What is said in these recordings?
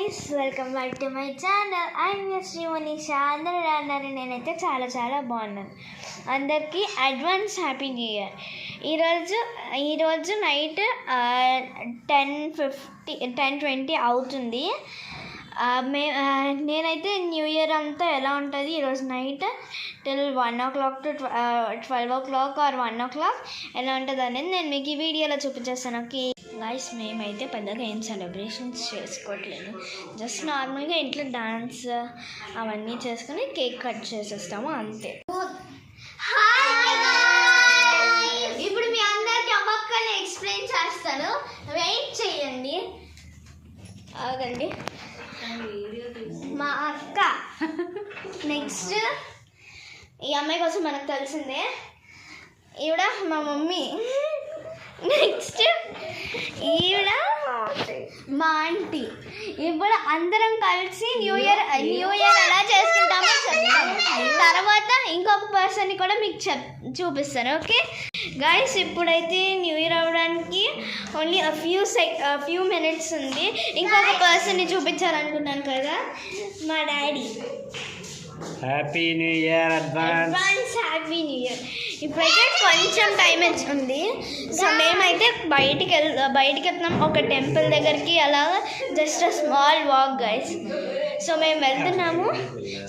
guys, welcome back to my channel. I'm your Sri Monisha. అందరూ అన్నారు నేనైతే చాలా బాగున్నాను. అందరికీ అడ్వాన్స్ హ్యాపీ న్యూ ఇయర్. ఈరోజు నైట్ 10:20 అవుతుంది. నేనైతే న్యూ ఇయర్ అంతా ఎలా ఉంటుంది ఈరోజు night till 1 o'clock to 12 o'clock or 1 o'clock ఎలా ఉంటుంది అనేది నేను మీకు ఈ వీడియోలో చూపించేస్తాను. ఓకే గైస్, మేమైతే పెద్దగా ఏం సెలబ్రేషన్స్ చేసుకోవట్లేదు. జస్ట్ నార్మల్గా ఇంట్లో డాన్స్ అవన్నీ చేసుకుని కేక్ కట్ చేసేస్తాము అంతే. ఇప్పుడు మీ అందరికి ఒక్కొక్కరిని ఎక్స్ప్లెయిన్ చేస్తాను, వెయిట్ చేయండి. ఆగండి. మా అక్క, నెక్స్ట్ ఈ అమ్మాయి కోసం మనకు తెలిసిందే, ఈవిడ మా మమ్మీ, నెక్స్ట్ ఈవిడ మా ఆంటీ. ఇప్పుడు అందరం కలిసి న్యూ ఇయర్ ఎలా చేసుకుంటామో చెప్తాము. తర్వాత ఇంకొక పర్సన్ని కూడా మీకు చూపిస్తాను. ఓకే గైస్, ఇప్పుడైతే న్యూ ఇయర్ అవ్వడానికి ఓన్లీ ఫ్యూ మినిట్స్ ఉంది. ఇంకొక పర్సన్ని చూపించాలనుకున్నాను కదా, మా daddy. Happy new year advance happy new year. ఇప్పుడైతే కొంచెం టైం ఉంది. సో మేమైతే బయటికి వెళ్తున్నాం ఒక టెంపుల్ దగ్గరికి, అలా just small walk guys. So మేము వెళ్తున్నాము.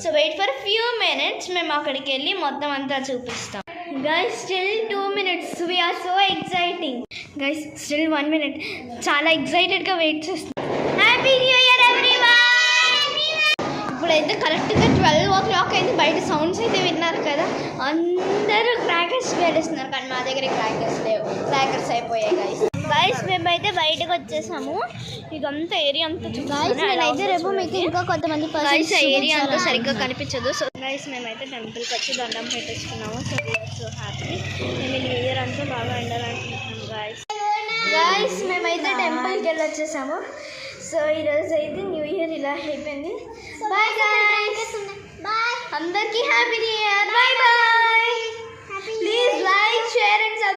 So wait for few minutes, మేము అక్కడికి వెళ్ళి మొత్తం అంతా చూపిస్తాం. Guys still 2 minutes, we are so exciting. Guys still 1 minute, చాలా ఎక్సైటెడ్గా వెయిట్ చేస్తాం. Happy new year everyone. ఇప్పుడైతే కరెక్ట్గా 12 o'clock అయింది. బయట సౌండ్స్ అయితే విన్నారు కదా, అందరూ క్రాకర్స్ వేస్తున్నారు, కానీ మా దగ్గర క్రాకర్స్ లేవు, క్రాకర్స్ అయిపోయాయి గైస్. మేమైతే బయటకు వచ్చేసాము. ఇదంతా ఏరియా అంతా చూసి రేపు మీకు ఇంకా కొంతమంది ఏరియా అంతా సరిగ్గా కనిపించదు. సో గైస్ మేమైతే టెంపుల్కి వచ్చి దండం పెట్టేసుకున్నాము. So we are so happy. మేము న్యూ ఇయర్ అంతా బాగా ఉండాలనుకుంటున్నాము గైస్. మేమైతే టెంపుల్కి వెళ్ళి వచ్చేసాము. సో ఈరోజు అయితే న్యూ ఇయర్ ఇలా అయిపోయింది. Bye guys.